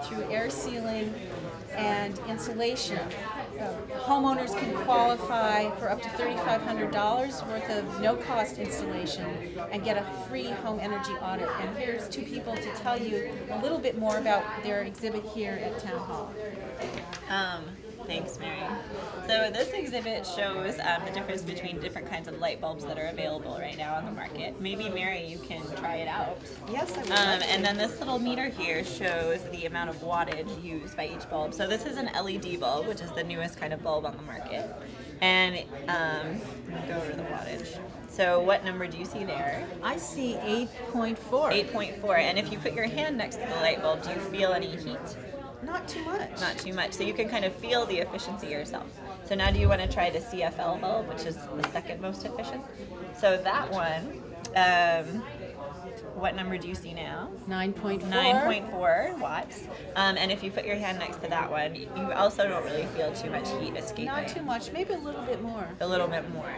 through air sealing and insulation. Homeowners can qualify for up to $3,500 worth of no-cost installation and get a free home energy audit. And here's two people to tell you a little bit more about their exhibit here at Town Hall. Thanks, Mary. So this exhibit shows the difference between different kinds of light bulbs that are available right now on the market. Maybe, Mary, you can try it out. Yes, I would. And then this little meter here shows the amount of wattage used by each bulb. So this is an LED bulb, which is the newest kind of bulb on the market. And go over the wattage. So what number do you see there? I see 8.4. 8.4. And if you put your hand next to the light bulb, do you feel any heat? Not too much. Not too much. So you can kind of feel the efficiency yourself. So now do you want to try the CFL bulb, which is the second most efficient? So that one, what number do you see now? 9.4. 9.4 watts. And if you put your hand next to that one, you also don't really feel too much heat escaping. Not too much, maybe a little bit more. A little bit more.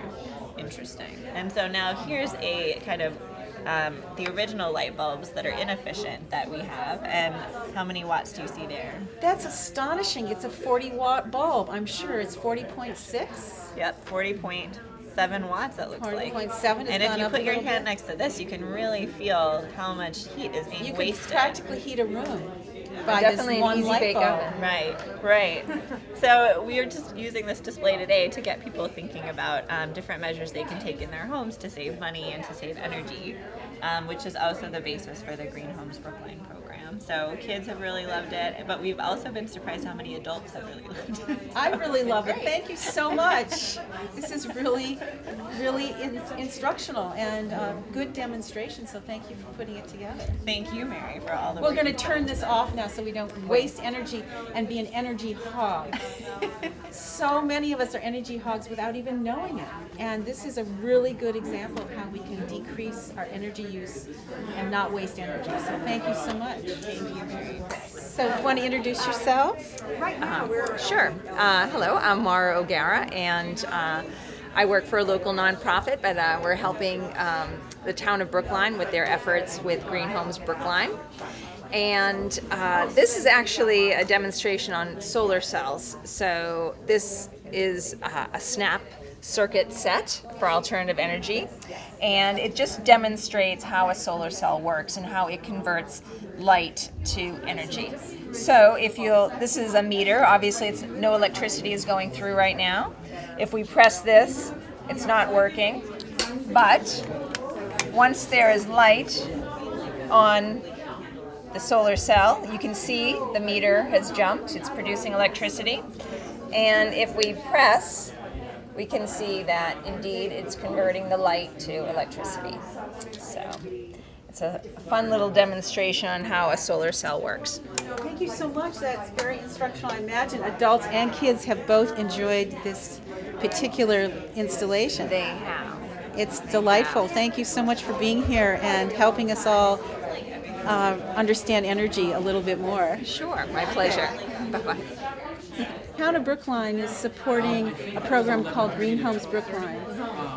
Interesting. And so now here's a kind of the original light bulbs that are inefficient that we have, and how many watts do you see there? That's astonishing. It's a 40-watt bulb. I'm sure it's 40.6. Yep, 40.7 watts it looks like. 40.7 is And if gone you up put a your little hand bit. next to this, you can really feel how much heat is being You can wasted. practically heat a room by Definitely this an one easy light bake bulb. oven. Right. So we are just using this display today to get people thinking about different measures they can take in their homes to save money and to save energy, which is also the basis for the Green Homes Brookline program. So kids have really loved it, but we've also been surprised how many adults have really loved it. I really love it. Thank you so much. This is really, really instructional and good demonstration, so thank you for putting it together. Thank you, Mary, for all the We're work going to you've turn done. this off now so we don't waste energy and be an energy hog. So many of us are energy hogs without even knowing it. And this is a really good example of how we can decrease our energy use and not waste energy. So thank you so much. Thank you, Mary. So you want to introduce yourself? Sure. Hello, I'm Mara O'Gara, and I work for a local nonprofit, but we're helping the town of Brookline with their efforts with Green Homes Brookline. And this is actually a demonstration on solar cells. So this is a snap circuit set for alternative energy, and it just demonstrates how a solar cell works and how it converts light to energy. So this is a meter. Obviously it's no electricity is going through right now. If we press this, it's not working, but once there is light on the solar cell, you can see the meter has jumped. It's producing electricity. And if we press, we can see that indeed it's converting the light to electricity. So it's a fun little demonstration on how a solar cell works. Thank you so much. That's very instructional. I imagine adults and kids have both enjoyed this particular installation. They have. It's delightful. Thank you so much for being here and helping us all understand energy a little bit more. Sure, my pleasure. Bye-bye. Town of Brookline is supporting a program called Green Homes Brookline,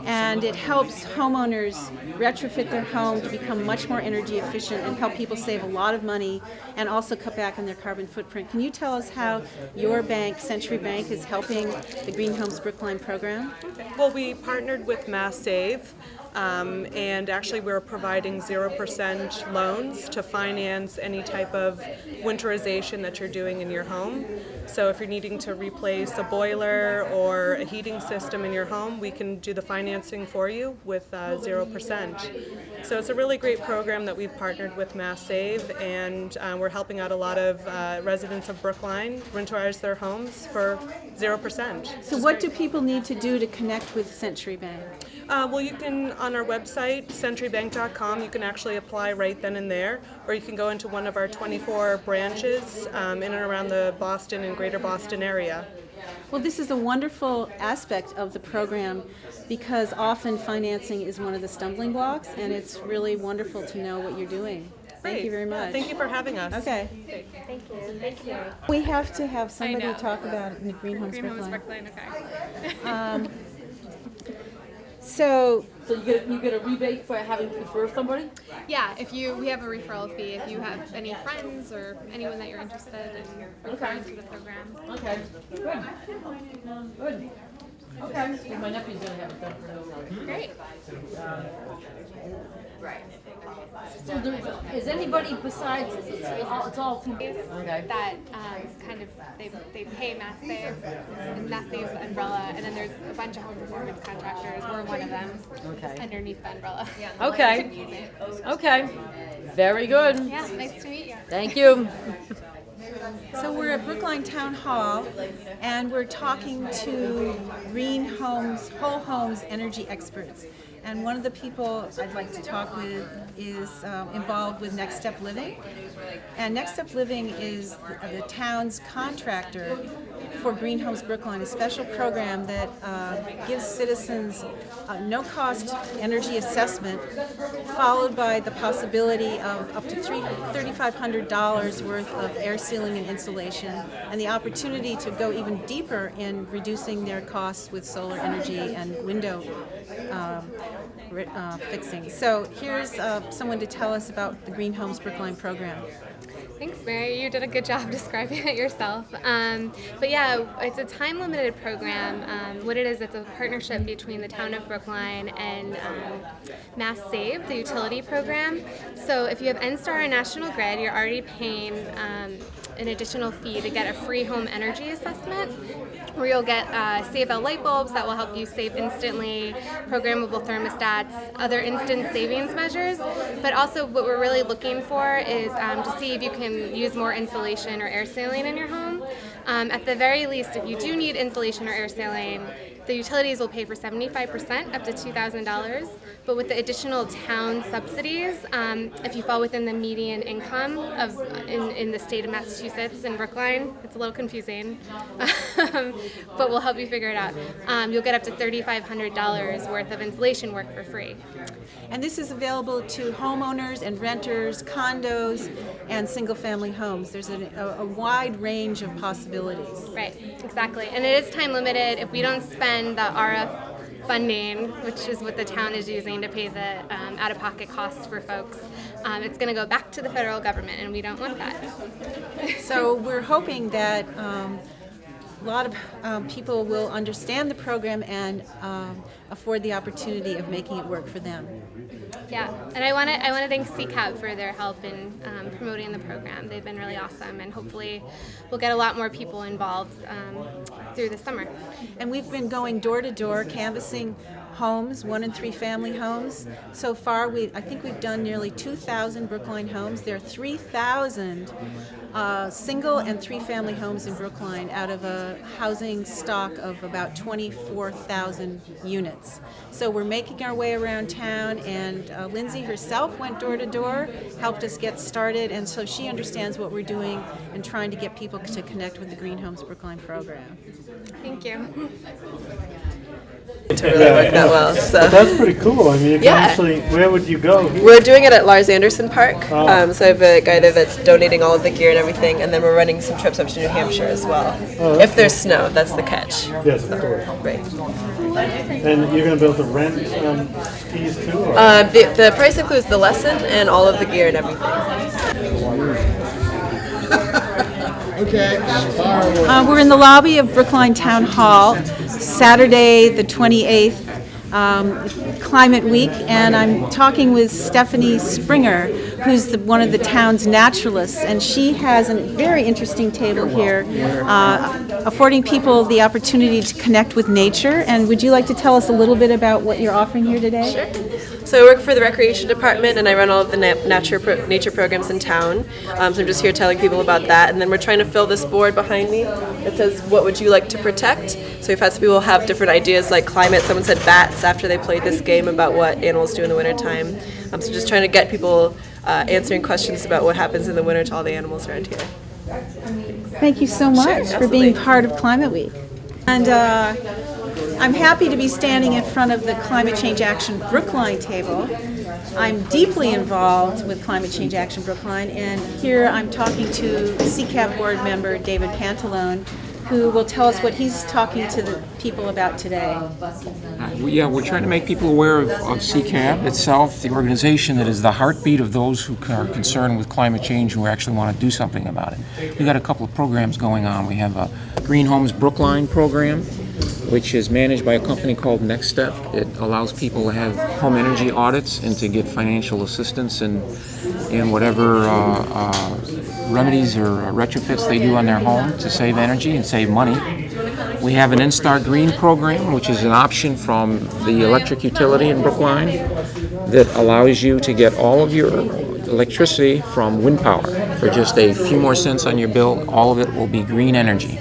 and it helps homeowners retrofit their home to become much more energy efficient and help people save a lot of money and also cut back on their carbon footprint. Can you tell us how your bank, Century Bank, is helping the Green Homes Brookline program? Well, we partnered with Mass Save, and actually we're providing 0% loans to finance any type of winterization that you're doing in your home. So if you're needing to replace a boiler or a heating system in your home, we can do the financing for you with 0%. So it's a really great program that we've partnered with Mass Save, and we're helping out a lot of residents of Brookline winterize their homes for 0%. So what do people need to do to connect with Century Bank? Well, you can, on our website, centurybank.com, you can actually apply right then and there, or you can go into one of our 24 branches in and around the Boston and Greater Boston area. Well, this is a wonderful aspect of the program because often financing is one of the stumbling blocks, and it's really wonderful to know what you're doing. Thank you very much. Thank you for having us. Okay. Thank you. Thank you. We have to have somebody know. talk about it in the Green Homes Green Homes Brookline. Brookline, okay. So So you get a rebate for having referred somebody? Yeah, we have a referral fee if you have any friends or anyone that you're interested in referring to the program. Okay, good. Good. Okay. My nephew's gonna have it done for him. Great. So is anybody besides, it's all through, okay. That kind of they pay Mass Save, and Mass Save's the umbrella, and then there's a bunch of home performance contractors. We're one of them. Okay. Underneath the umbrella. Okay. Okay. Very good. Yeah, nice to meet you. Thank you. So we're at Brookline Town Hall, and we're talking to green homes, whole homes energy experts. And one of the people I'd like to talk with is involved with Next Step Living. And Next Step Living is the town's contractor for Green Homes Brookline, a special program that gives citizens no-cost energy assessment, followed by the possibility of up to $3,500 worth of air sealing and insulation, and the opportunity to go even deeper in reducing their costs with solar energy and window fixing. So here's someone to tell us about the Green Homes Brookline program. Thanks, Mary. You did a good job describing it yourself. But yeah, it's a time-limited program. What it is, it's a partnership between the town of Brookline and Mass Save, the utility program. So if you have NSTAR or National Grid, you're already paying an additional fee to get a free home energy assessment, where you'll get save-out light bulbs that will help you save instantly, programmable thermostats, other instant savings measures. But also what we're really looking for is to see if you can use more insulation or air sealing in your home. At the very least, if you do need insulation or air sealing, the utilities will pay for 75% up to $2,000, but with the additional town subsidies, if you fall within the median income in the state of Massachusetts in Brookline, it's a little confusing, but we'll help you figure it out. You'll get up to $3,500 worth of insulation work for free. And this is available to homeowners and renters, condos, and single-family homes. There's a wide range of possibilities. Right, exactly. And it is time limited. If we don't spend the RF funding, which is what the town is using to pay the out-of-pocket costs for folks, it's going to go back to the federal government, and we don't want that. So we're hoping that a lot of people will understand the program and afford the opportunity of making it work for them. Yeah, and I want to thank CCAP for their help in promoting the program. They've been really awesome, and hopefully we'll get a lot more people involved through the summer. And we've been going door to door, canvassing homes, 1 and 3 family homes. So far, I think we've done nearly 2,000 Brookline homes. There are 3,000 single and 3 family homes in Brookline out of a housing stock of about 24,000 units. So we're making our way around town, and Lindsay herself went door to door, helped us get started, and so she understands what we're doing and trying to get people to connect with the Green Homes Brookline program. Thank you. To really work that well. So That's pretty cool. I mean, you can actually, where would you go? we're doing it at Lars Anderson Park. So I have a guy there that's donating all of the gear and everything, and then we're running some trips up to New Hampshire as well. If there's snow, that's the catch. Yes, of course. Right. And you're going to be able to rent skis too? Or? The price includes the lesson and all of the gear and everything. We're in the lobby of Brookline Town Hall, Saturday the 28th, Climate Week, and I'm talking with Stephanie Springer, who's one of the town's naturalists, and she has a very interesting table here, affording people the opportunity to connect with nature. And would you like to tell us a little bit about what you're offering here today? Sure. So I work for the Recreation Department, and I run all of the nature programs in town. So I'm just here telling people about that, and then we're trying to fill this board behind me that says, what would you like to protect? So we've had some people have different ideas like climate. Someone said bats after they played this game about what animals do in the wintertime. So just trying to get people answering questions about what happens in the winter to all the animals around here. Thank you so much for being part of Climate Week. And I'm happy to be standing in front of the Climate Change Action Brookline table. I'm deeply involved with Climate Change Action Brookline, and here I'm talking to CCAP board member David Pantalone, who will tell us what he's talking to the people about today. Yeah, we're trying to make people aware of CCAB itself, the organization that is the heartbeat of those who are concerned with climate change who actually want to do something about it. We've got a couple of programs going on. We have a Green Homes Brookline program, which is managed by a company called Next Step. It allows people to have home energy audits and to get financial assistance in whatever remedies or retrofits they do on their home to save energy and save money. We have an Instar Green program, which is an option from the electric utility in Brookline that allows you to get all of your electricity from wind power for just a few more cents on your bill. All of it will be green energy.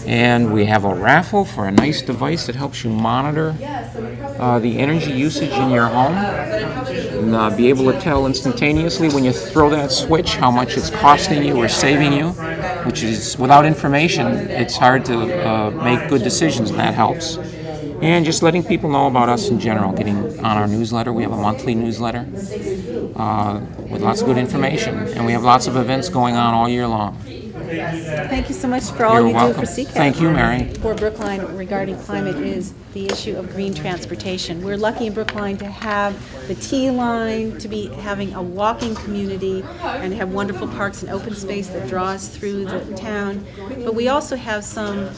And we have a raffle for a nice device that helps you monitor the energy usage in your home and be able to tell instantaneously when you throw that switch how much it's costing you or saving you, which is, without information, it's hard to make good decisions, and that helps. And just letting people know about us in general, getting on our newsletter. We have a monthly newsletter with lots of good information, and we have lots of events going on all year long. Thank you so much for all You're you welcome. do for CCAP. Thank you, Mary. For Brookline regarding climate is the issue of green transportation. We're lucky in Brookline to have the T line, to be having a walking community, and have wonderful parks and open space that draws through the town. But we also have some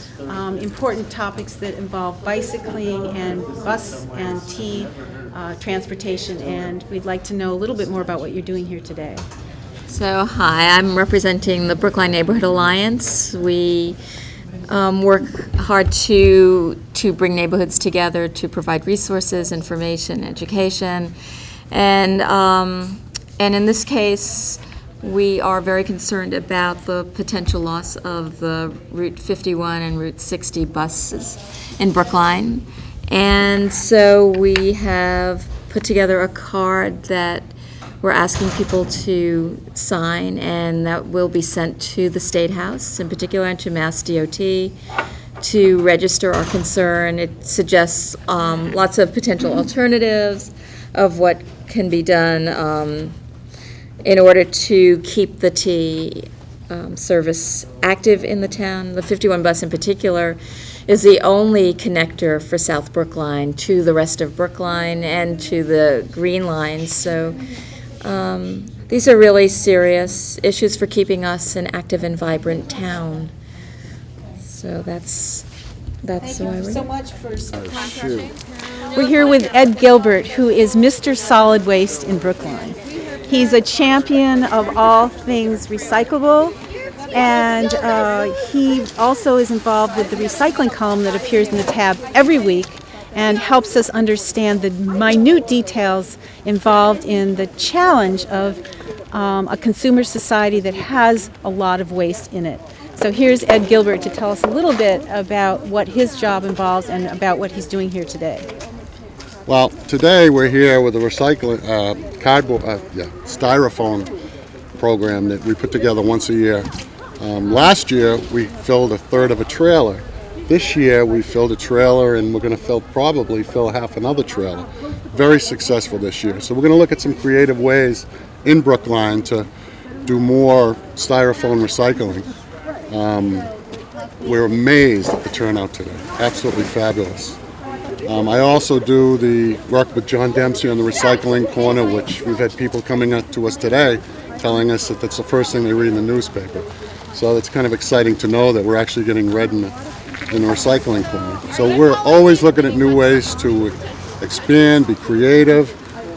important topics that involve bicycling and bus and T transportation, and we'd like to know a little bit more about what you're doing here today. So, hi, I'm representing the Brookline Neighborhood Alliance. We work hard to bring neighborhoods together, to provide resources, information, education, and in this case, we are very concerned about the potential loss of the Route 51 and Route 60 buses in Brookline, and so we have put together a card that we're asking people to sign, and that will be sent to the State House, in particular, and to Mass DOT, to register our concern. It suggests lots of potential alternatives of what can be done in order to keep the T service active in the town. The 51 bus in particular is the only connector for South Brookline to the rest of Brookline and to the Green Line. So these are really serious issues for keeping us an active and vibrant town. So that's why Thank you we're so much for contracting. We're here with Ed Gilbert, who is Mr. Solid Waste in Brookline. He's a champion of all things recyclable, and he also is involved with the recycling column that appears in the tab every week and helps us understand the minute details involved in the challenge of a consumer society that has a lot of waste in it. So here's Ed Gilbert to tell us a little bit about what his job involves and about what he's doing here today. Well, today we're here with a recycling styrofoam program that we put together once a year. Last year we filled a third of a trailer. This year we filled a trailer, and we're going to probably fill half another trailer. Very successful this year. So we're going to look at some creative ways in Brookline to do more styrofoam recycling. We're amazed at the turnout today. Absolutely fabulous. I also do the work with John Dempsey on the recycling corner, which we've had people coming up to us today telling us that that's the first thing they read in the newspaper. So it's kind of exciting to know that we're actually getting read in the recycling corner. So we're always looking at new ways to expand, be creative,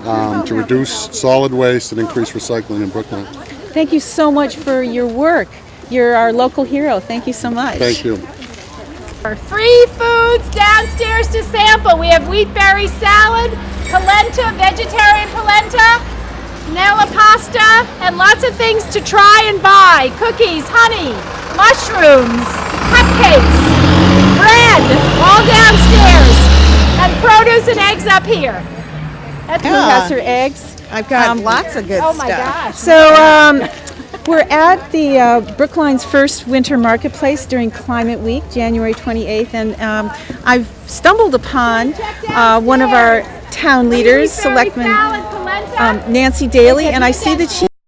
to reduce solid waste and increase recycling in Brookline. Thank you so much for your work. You're our local hero. Thank you so much. Thank you. Free foods downstairs to sample. We have wheat berry salad, polenta, vegetarian polenta, Nella pasta, and lots of things to try and buy. Cookies, honey, mushrooms, cupcakes, bread, all downstairs, and produce and eggs up here. Who has her eggs? I've got lots of good Oh stuff. my gosh. So we're at the Brookline's first winter marketplace during Climate Week, January 28th, and I've stumbled upon one of our town leaders, Selectman Nancy Daly, and I see that she